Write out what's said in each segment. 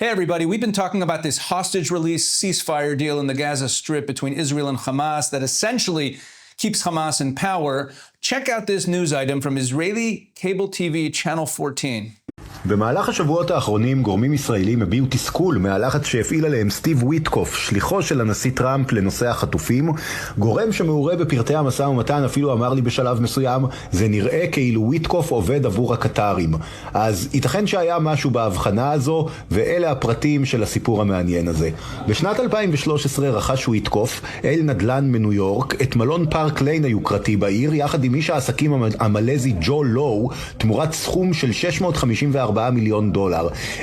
Hey everybody, we've been talking about this hostage release ceasefire deal in the Gaza Strip between Israel and Hamas that essentially keeps Hamas in power. Check out this news item from Israeli cable TV channel 14. במהלך השבועות האחרונים גורמים ישראלים הביעו תסכול מהלחץ שהפעיל עליהם סטיב וויטקוף, שליחו של הנשיא טראמפ לנושא החטופים. גורם שמעורה בפרטי המשא ומתן אפילו אמר לי בשלב מסוים, זה נראה כאילו וויטקוף עובד עבור הקטרים. אז ייתכן שהיה משהו בהבחנה הזו, ואלה הפרטים של הסיפור המעניין הזה. בשנת 2013 רכש וויטקוף אל נדל"ן מניו יורק את מלון פארק ליין היוקרתי בעיר, יחד עם איש העסקים המלזי ג'ו לואו, תמורת סכום של $654 מיליון.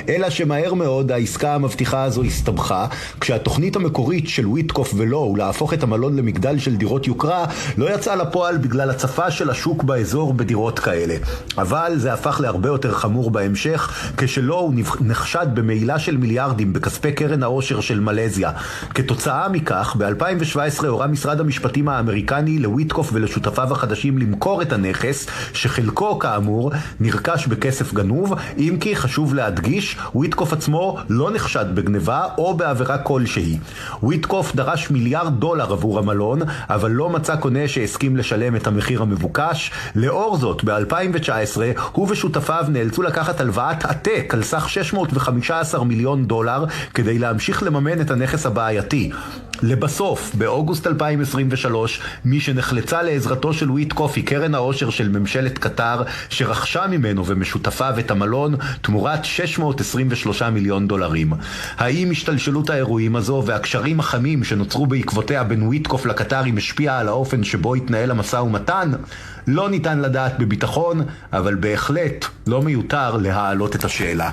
אלא שמהר מאוד העסקה המבטיחה הזו הסתבכה, כשהתוכנית המקורית של וויטקוף ולואו להפוך את המלון למגדל של דירות יוקרה לא יצאה לפועל בגלל הצפה של השוק באזור בדירות כאלה. אבל זה הפך להרבה יותר חמור בהמשך, כשלואו נחשד במעילה של מיליארדים בכספי קרן העושר של מלזיה. כתוצאה מכך, ב-2017 הורה משרד המשפטים האמריקני לוויטקוף ולשותפיו החדשים למכור את הנכס, שחלקו כאמור נרכש בכסף גנוב, אם כי חשוב להדגיש, וויטקוף עצמו לא נחשד בגניבה או בעבירה כלשהי. וויטקוף דרש $1 מיליארד עבור המלון, אבל לא מצא קונה שהסכים לשלם את המחיר המבוקש. לאור זאת, ב-2019 הוא ושותפיו נאלצו לקחת הלוואת עתק על סך $615 מיליון כדי להמשיך לממן את הנכס הבעייתי. לבסוף, באוגוסט 2023, מי שנחלצה לעזרתו של וויטקוף היא קרן העושר של ממשלת קטר, שרכשה ממנו ומשותפיו את המלון תמורת $623 מיליון. האם השתלשלות האירועים הזו והקשרים החמים שנוצרו בעקבותיה בין וויטקוף לקטרים השפיעה על האופן שבו התנהל המשא ומתן? לא ניתן לדעת בביטחון, אבל בהחלט לא מיותר להעלות את השאלה.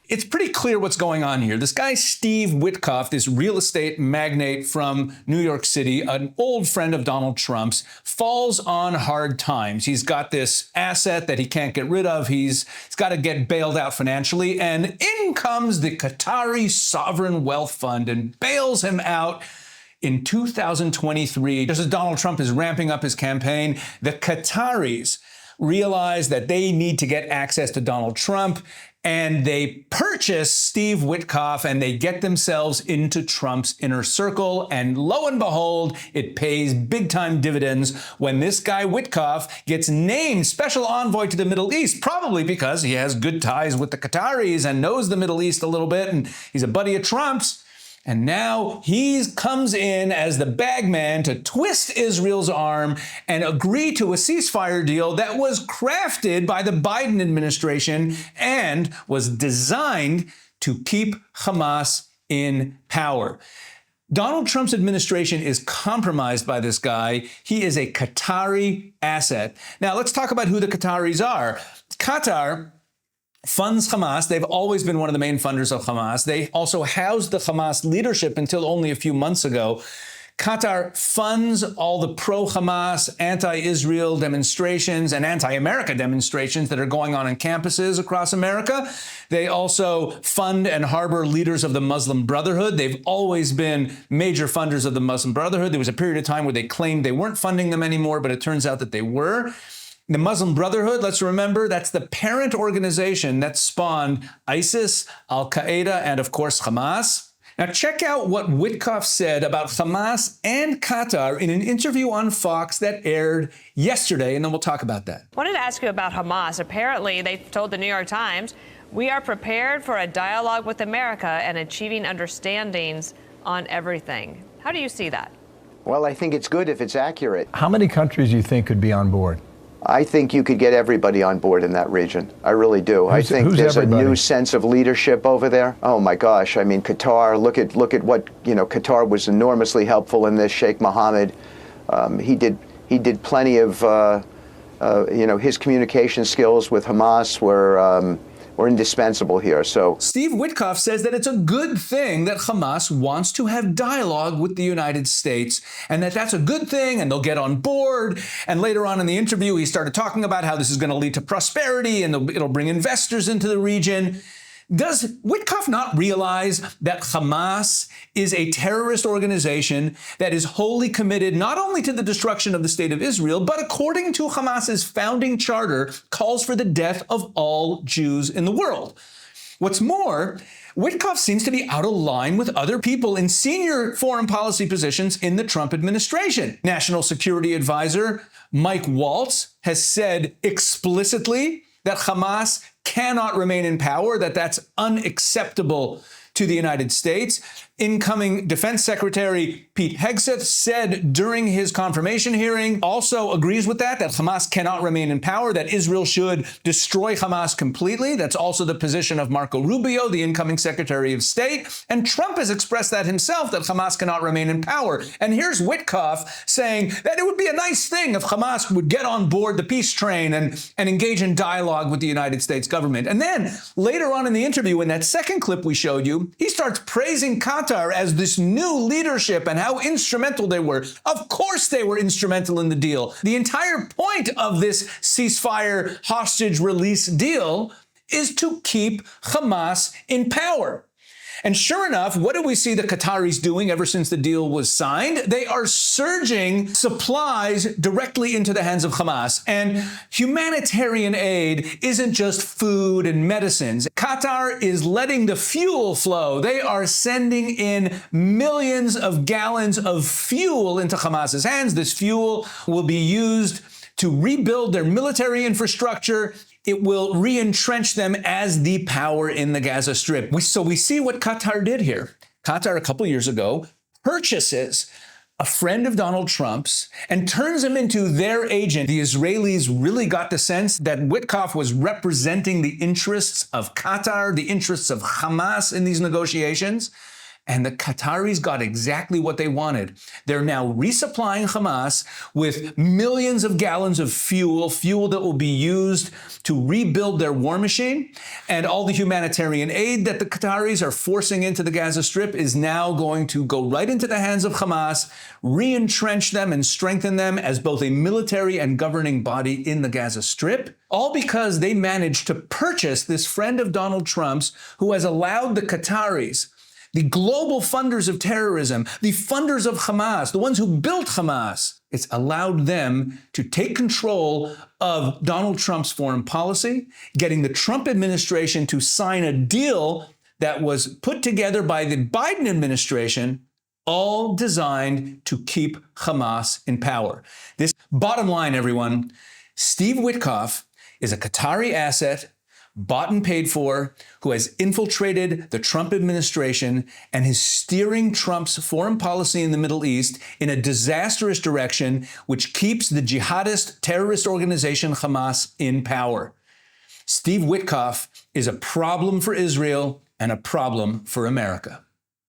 It's pretty clear what's going on here. This guy, Steve Whitcoff, this real estate magnate from New York City, an old friend of Donald Trump's, falls on hard times. He's got this asset that he can't get rid of. He's got to get bailed out financially. And in comes the Qatari Sovereign Wealth Fund and bails him out in 2023. Just as Donald Trump is ramping up his campaign, the Qataris realize that they need to get access to Donald Trump, and they purchase Steve Whitcoff and they get themselves into Trump's inner circle. And lo and behold, it pays big time dividends when this guy Witkoff gets named special envoy to the Middle East, probably because he has good ties with the Qataris and knows the Middle East a little bit, and he's a buddy of Trump's. And now he comes in as the bagman to twist Israel's arm and agree to a ceasefire deal that was crafted by the Biden administration and was designed to keep Hamas in power. Donald Trump's administration is compromised by this guy. He is a Qatari asset. Now let's talk about who the Qataris are. Qatar funds Hamas. They've always been one of the main funders of Hamas. They also housed the Hamas leadership until only a few months ago. Qatar funds all the pro-Hamas, anti-Israel demonstrations and anti-America demonstrations that are going on in campuses across America. They also fund and harbor leaders of the Muslim Brotherhood. They've always been major funders of the Muslim Brotherhood. There was a period of time where they claimed they weren't funding them anymore, but it turns out that they were. The Muslim Brotherhood, let's remember, that's the parent organization that spawned ISIS, Al-Qaeda, and of course Hamas. Now check out what Witkoff said about Hamas and Qatar in an interview on Fox that aired yesterday, and then we'll talk about that. I wanted to ask you about Hamas. Apparently, they told the New York Times, we are prepared for a dialogue with America and achieving understandings on everything. How do you see that? Well, I think it's good if it's accurate. How many countries do you think could be on board? I think you could get everybody on board in that region. I really do. I think there's everybody? A new sense of leadership over there. Oh my gosh! I mean, Qatar. Look at what Qatar was enormously helpful in this. Sheikh Mohammed, he did plenty of his communication skills with Hamas were indispensable here. So Steve Whitcoff says that it's a good thing that Hamas wants to have dialogue with the United States, and that's a good thing, and they'll get on board. And later on in the interview, he started talking about how this is going to lead to prosperity and it'll bring investors into the region. Does Witkoff not realize that Hamas is a terrorist organization that is wholly committed not only to the destruction of the state of Israel, but according to Hamas's founding charter, calls for the death of all Jews in the world? What's more, Witkoff seems to be out of line with other people in senior foreign policy positions in the Trump administration. National Security Advisor Mike Waltz has said explicitly that Hamas cannot remain in power, that that's unacceptable to the United States. Incoming Defense Secretary Pete Hegseth said during his confirmation hearing, also agrees with that Hamas cannot remain in power, that Israel should destroy Hamas completely. That's also the position of Marco Rubio, the incoming Secretary of State. And Trump has expressed that himself, that Hamas cannot remain in power. And here's Witkoff saying that it would be a nice thing if Hamas would get on board the peace train and engage in dialogue with the United States government. And then later on in the interview, in that second clip we showed you, he starts praising Qatar as this new leadership and how instrumental they were. Of course they were instrumental in the deal. The entire point of this ceasefire hostage release deal is to keep Hamas in power. And sure enough, what do we see the Qataris doing ever since the deal was signed? They are surging supplies directly into the hands of Hamas. And humanitarian aid isn't just food and medicines. Qatar is letting the fuel flow. They are sending in millions of gallons of fuel into Hamas's hands. This fuel will be used to rebuild their military infrastructure. It will re-entrench them as the power in the Gaza Strip. So we see what Qatar did here. Qatar, a couple years ago, purchases a friend of Donald Trump's and turns him into their agent. The Israelis really got the sense that Witkoff was representing the interests of Qatar, the interests of Hamas in these negotiations. And the Qataris got exactly what they wanted. They're now resupplying Hamas with millions of gallons of fuel that will be used to rebuild their war machine. And all the humanitarian aid that the Qataris are forcing into the Gaza Strip is now going to go right into the hands of Hamas, re-entrench them and strengthen them as both a military and governing body in the Gaza Strip. All because they managed to purchase this friend of Donald Trump's who has allowed the Qataris, the global funders of terrorism, the funders of Hamas, the ones who built Hamas, it's allowed them to take control of Donald Trump's foreign policy, getting the Trump administration to sign a deal that was put together by the Biden administration, all designed to keep Hamas in power. This bottom line, everyone, Steve Whitcoff is a Qatari asset, bought and paid for, who has infiltrated the Trump administration and is steering Trump's foreign policy in the Middle East in a disastrous direction, which keeps the jihadist terrorist organization Hamas in power. Steve Whitcoff is a problem for Israel and a problem for America.